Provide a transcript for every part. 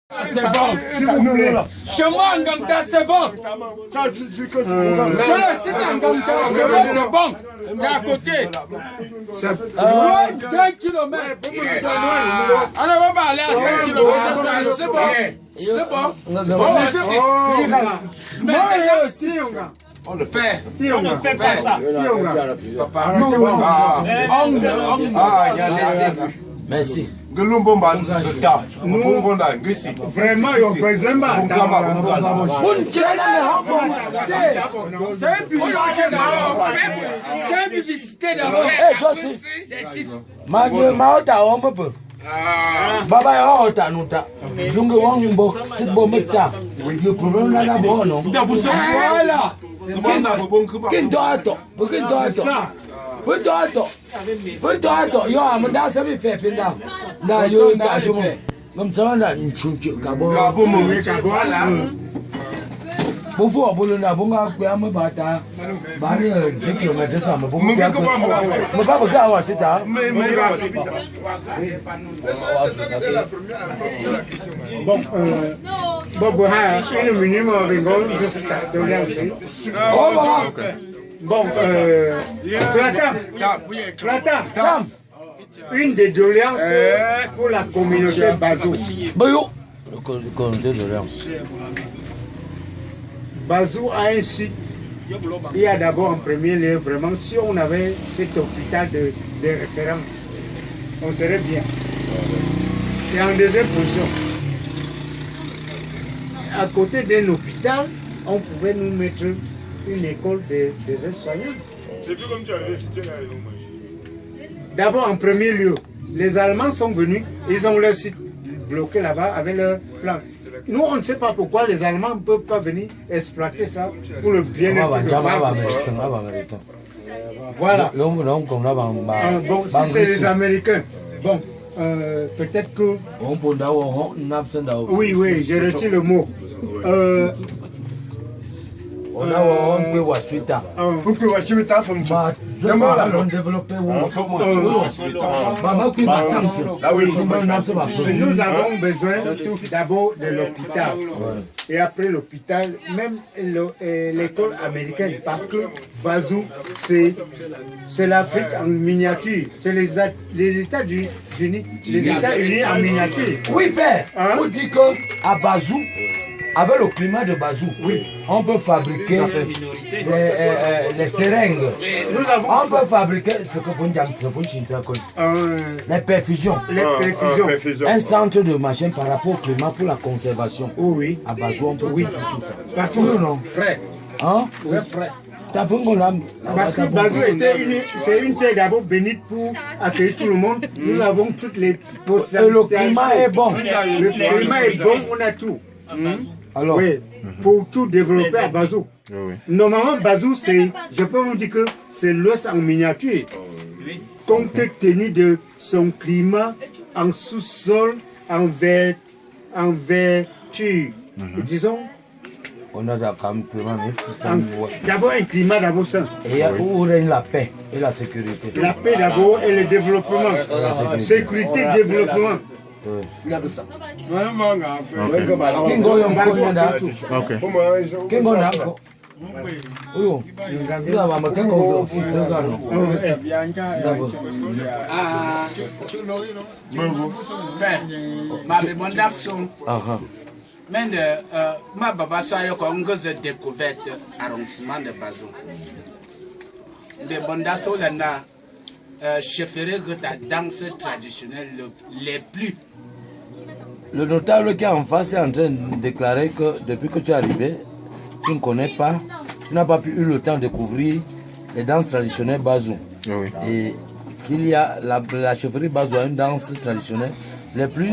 C'est bon, s'il vous plaît. Chez moi, en Ganta, c'est bon. C'est bon. C'est à côté. 3 km. On ne va pas aller à 5 km. C'est bon. C'est bon. Moi aussi. On le fait. On ne fait pas ça. Merci. Nous, vraiment, on ne peut pas. C'est une publicité d'abord. Baba ya ota nuta zunge wangu mbo sibo meta le problème là là bon non Voilà. Puto yo amda sabi fe pinda na yo ta jumo ngam tsana nchuchu kabo Voilà. Bofu obolo na bunga kwa mabata bani 10 km ça me bofu ya me baba ga wa sita Bon, une minimum avec juste de lancer. Oh voilà. Bon, Plata, une des doléances pour la communauté Bazou. Bayo. Le comité de doléances. Bazou a un site. Il y a d'abord en premier lieu, vraiment, si on avait cet hôpital de référence, on serait bien. Et en deuxième position, à côté d'un hôpital, on pouvait nous mettre une école des aides-soignants. D'abord, en premier lieu, les Allemands sont venus, ils ont leur site bloqué là-bas avec leur plan. Nous, on ne sait pas pourquoi les Allemands ne peuvent pas venir exploiter ça pour le bien-être de Bazou. Voilà. Bon, si c'est les Américains, bon, peut-être que... Oui, j'ai reçu le mot. On a nous avons besoin d'abord de l'hôpital. Et après l'hôpital, même l'école américaine. Parce que Bazou, c'est l'Afrique en miniature. C'est les États-Unis en miniature. Oui, père. On dit qu'à Bazou, avec le climat de Bazou, on peut fabriquer les seringues. On peut fabriquer ce que vous dites, les perfusions. Un centre de machin par rapport au climat pour la conservation. Oui. À Bazou, on peut faire tout ça. Parce que non. Frais. Hein? Frais. Parce que Bazou c'est une terre d'abord bénite pour accueillir tout le monde. Nous avons toutes les possibilités. Et le climat est bon. Le climat est bon, on a tout. Alors, oui, pour tout développer à Bazou. Normalement, Bazou, je peux vous dire que c'est l'Ouest en miniature. Compte tenu de son climat en sous-sol, en vertu. Disons. On a d'abord un climat d'abord sain. Et où règne la paix et la sécurité. La paix d'abord et le développement. Sécurité, développement. Mais ma baba a découverte arrondissement de Bazou. Les bondasso lana chefferie de la danse traditionnelle les plus. Le notable qui est en face est en train de déclarer que depuis que tu es arrivé, tu ne connais pas, tu n'as pas eu le temps de découvrir les danses traditionnelles Bazou. Oui. Et qu'il y a la chefferie Bazou a une danse traditionnelle les plus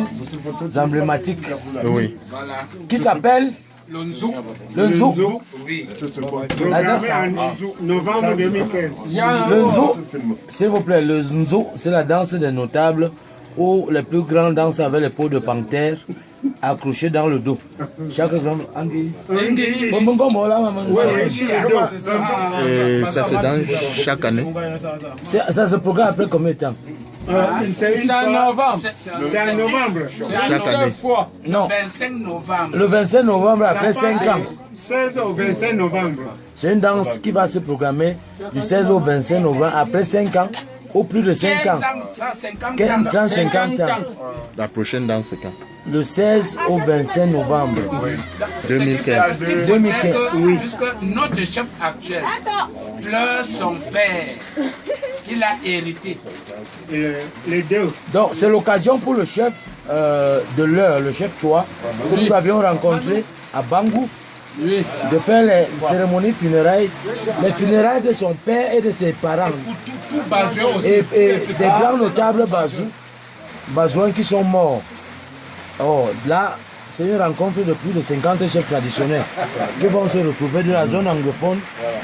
emblématiques. Oui. Voilà. Qui s'appelle le Nzou. Le Nzou. Oui. Novembre 2015. Le Nzou, s'il vous plaît, le Nzou, c'est la danse des notables où les plus grands dansent avec les peaux de panthère accrochées dans le dos. Chaque grand. Et ça se danse chaque année. Ça se programme après combien de temps? C'est en novembre. C'est en novembre. C'est une seule fois. Non. 25 novembre. Le 25 novembre, après 5 ans. 16 au 25 novembre. C'est une danse qui va se programmer du 16 au 25 novembre, après 5 ans, ou plus de 5 ans. 30, 50 ans. La prochaine danse, c'est quand? Le 16 au 25 novembre 2015. 2015. Oui. Puisque notre chef actuel pleure son père qu'il a hérité. Les deux. Donc c'est l'occasion pour le chef de l'heure, le chef Chua, que nous avions rencontré à Bangou, de faire les cérémonies funérailles, les funérailles de son père et de ses parents. Et des grands notables Bazouins qui sont morts. Oh, là, c'est une rencontre de plus de 50 chefs traditionnels qui vont se retrouver de la zone anglophone,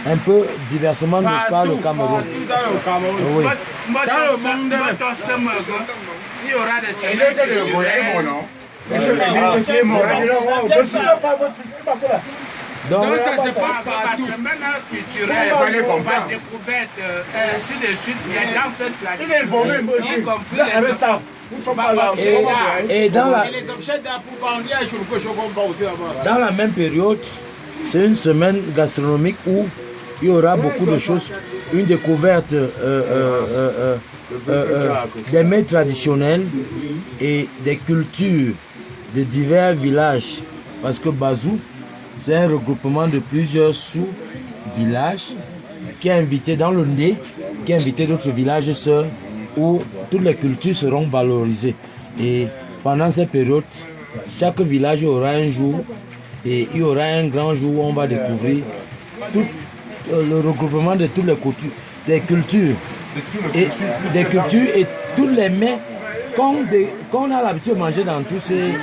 un peu diversement de par le Cameroun. Oui. Il y aura des cérémonies. Donc, ça se passe par la semaine culturelle, par découverte, ainsi de suite, les danses traditionnelles, y compris et dans la même période, c'est une semaine gastronomique où il y aura beaucoup de choses, une découverte des mets traditionnels et des cultures de divers villages, parce que Bazou, c'est un regroupement de plusieurs sous-villages qui est invité dans le nez, qui est invité d'autres villages sœurs, où toutes les cultures seront valorisées. Et pendant cette période, chaque village aura un jour et il y aura un grand jour où on va découvrir tout le regroupement de toutes les cultures, et tous les mets qu'on a l'habitude de manger dans tous ces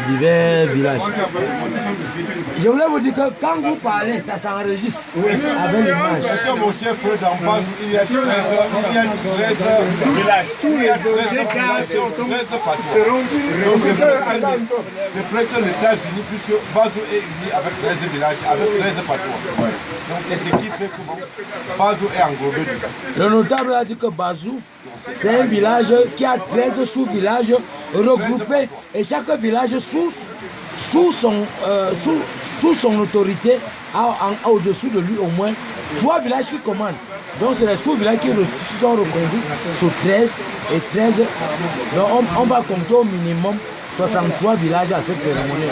divers villages. Je voulais vous dire que quand vous parlez, ça s'enregistre avec l'image. Mon chef d'en bas, il y a 13 villages. Tous les seront je prête les États-Unis puisque Bazou est uni avec 13 villages, avec 13 patois. Donc c'est ce qui fait que Bazou est englobé. Le notable a dit que Bazou, c'est un village qui a 13 sous-villages regroupés et chaque village sous son autorité a au-dessous de lui au moins 3 villages qui commandent. Donc c'est les sous-villages qui sont reconduits sur 13 et 13. Donc on va compter au minimum 63 villages à cette cérémonie.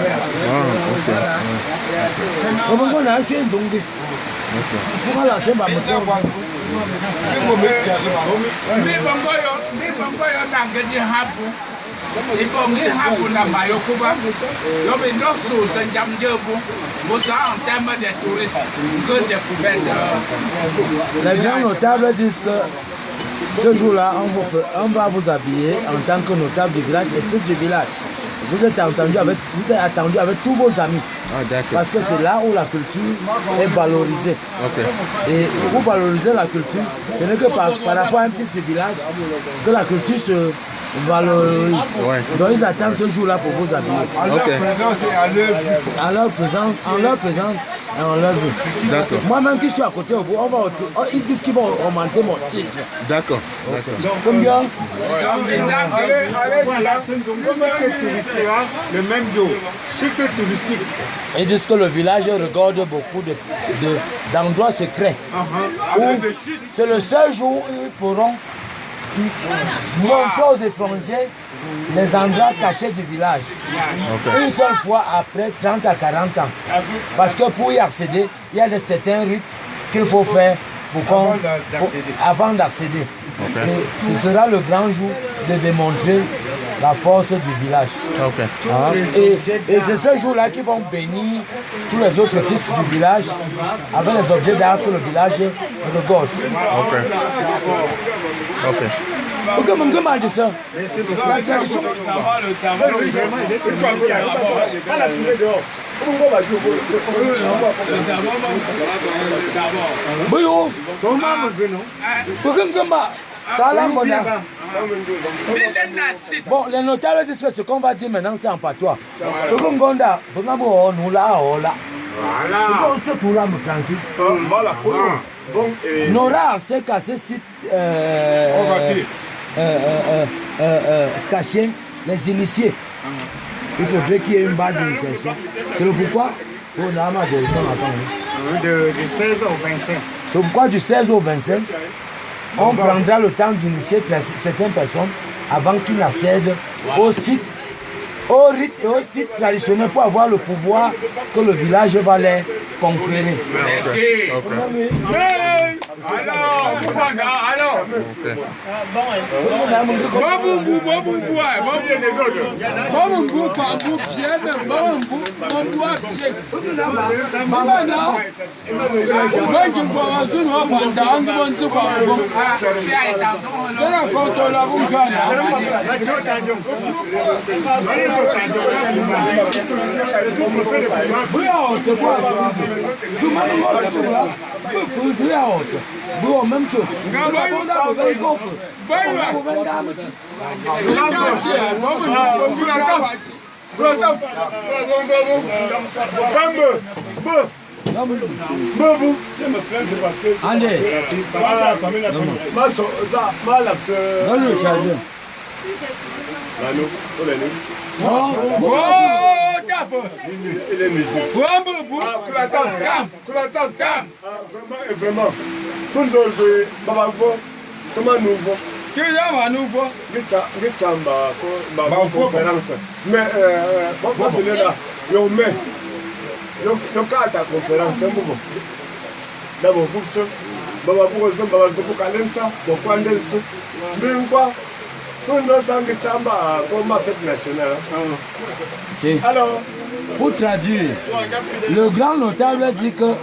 Les grands notables disent que ce jour-là, on va vous habiller en tant que notable du village et fils du village. Vous êtes attendu avec tous vos amis. Parce que c'est là où la culture est valorisée. Et pour valoriser la culture, ce n'est que par rapport à un fils du village que la culture se valorise. Donc ils attendent ce jour-là pour vous habiller. En leur présence et en leur vue. Moi-même qui suis à côté, ils disent qu'ils vont augmenter mon titre. D'accord. Combien? Le même jour. Cycle touristique. Ils disent que le village regorge beaucoup d'endroits secrets. C'est le seul jour où ils pourront montrer aux étrangers les endroits cachés du village. Une seule fois après 30 à 40 ans. Parce que pour y accéder, il y a certains rites qu'il faut faire avant d'accéder. Et ce sera le grand jour de démontrer la force du village. Et c'est ce jour-là qu'ils vont bénir tous les autres fils du village avec les objets d'art que le village regorge. Pourquoi on mange ça? La tradition. Bon, les notables disent que ce qu'on va dire maintenant, c'est en patois. Nora sait qu'à ce site, cacher les initiés. Il faudrait qu'il y ait une base d'initiation. C'est le pourquoi De 16 au 25. C'est pourquoi du 16 au 25, on prendra le temps d'initier certaines personnes avant qu'ils n'accèdent au site, au rite et au site traditionnel pour avoir le pouvoir que le village va les conférer. Merci. Alors, même chose. Vraiment. Nous pour traduire, le grand notable dit que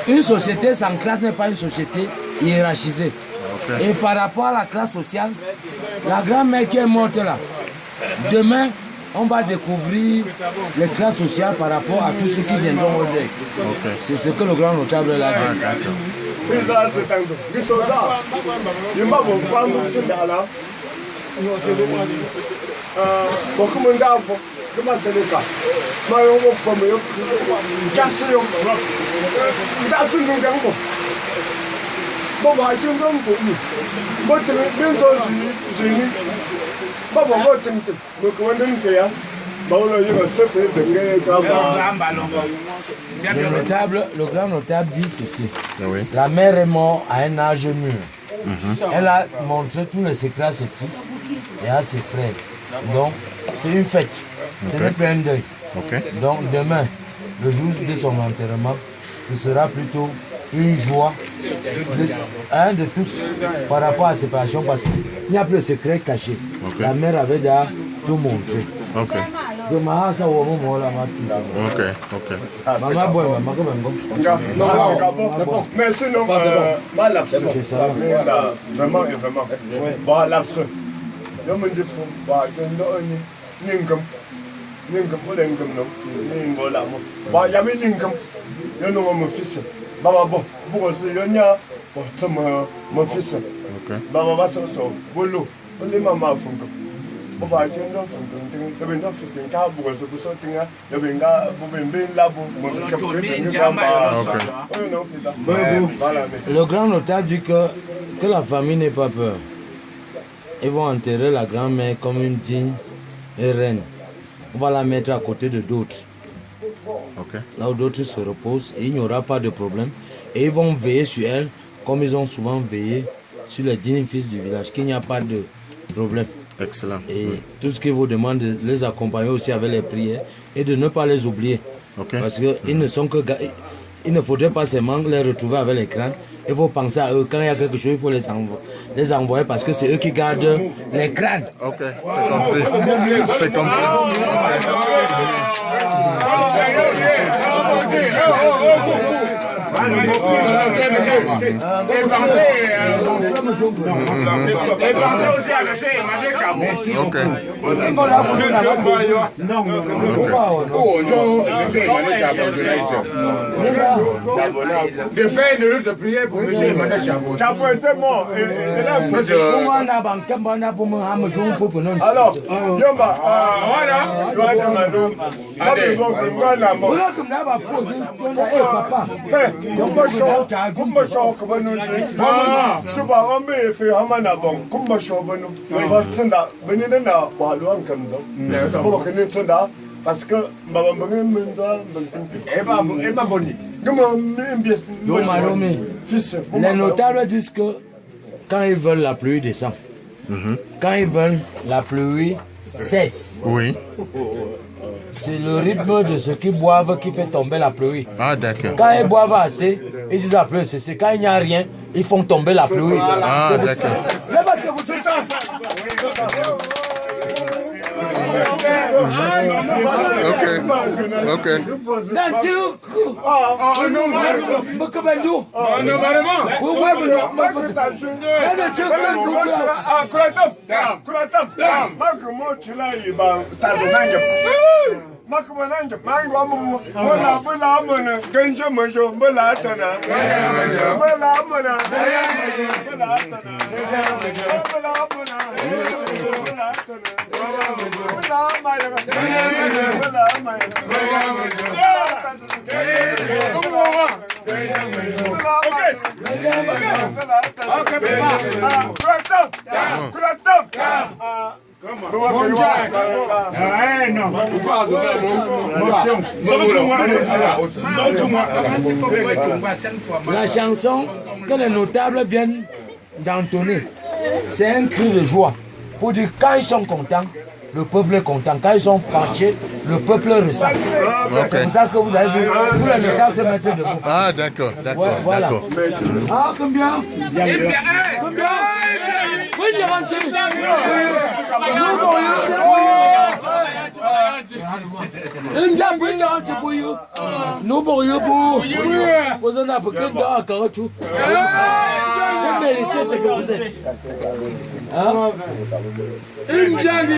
une société sans classe n'est pas une société hiérarchisée. Et par rapport à la classe sociale, la grand-mère qui est morte là, demain, on va découvrir les classes sociales par rapport à tous ceux qui viendront au deuil. C'est ce que le grand notable a dit. Le grand notable dit ceci. La mère est morte à un âge mûr. Elle a montré tous les secrets à ses fils et à ses frères. Donc, c'est une fête. Ce n'est pas un deuil. Donc, demain, le jour de son enterrement, ce sera plutôt une joie de tous par rapport à la séparation parce qu'il n'y a plus de secret caché. La mère avait déjà tout montré. mais sinon, ma lapse, vraiment, bon, lapse. Je me dis, le grand notable dit que la famille n'ait pas peur. Ils vont enterrer la grand-mère comme une digne reine. On va la mettre à côté de d'autres. Là où d'autres se reposent, et il n'y aura pas de problème. Et ils vont veiller sur elle comme ils ont souvent veillé sur les dignes fils du village, qu'il n'y a pas de problème. Excellent. Et tout ce qu'ils vous demandent de les accompagner aussi avec les prières et de ne pas les oublier. Parce qu'ils ne sont que... Il ne faudrait pas seulement les retrouver avec les crânes. Il faut penser à eux. Quand il y a quelque chose, il faut les envoyer parce que c'est eux qui gardent les crânes. Ok, c'est compris. C'est compris. de faire une route de prière pour M. Emmanuel Chabot. Chabot était mort. Alors, Yomba, voilà. parce que les notables disent que quand ils veulent la pluie descend. Quand ils veulent la pluie cesse. Oui. C'est le rythme de ceux qui boivent qui fait tomber la pluie. Ah, d'accord. Quand ils boivent assez, ils disent la pluie cesse. Quand il n'y a rien, ils font tomber la pluie. Ah, d'accord. C'est parce que vous faites ça. Ok. La chanson que les notables viennent d'entonner, c'est un cri de joie pour dire quand ils sont contents, le peuple est content. Quand ils sont fâchés, le peuple ressent. C'est pour ça que vous avez vu tous les notables se mettre debout. Ah, d'accord, d'accord, Ouais, voilà. d'accord. Ah, combien? Combien? Oui, il est rentré. Nous pourrions pour vous en apporter dans un caoutchouc. Vous méritez ce que vous êtes.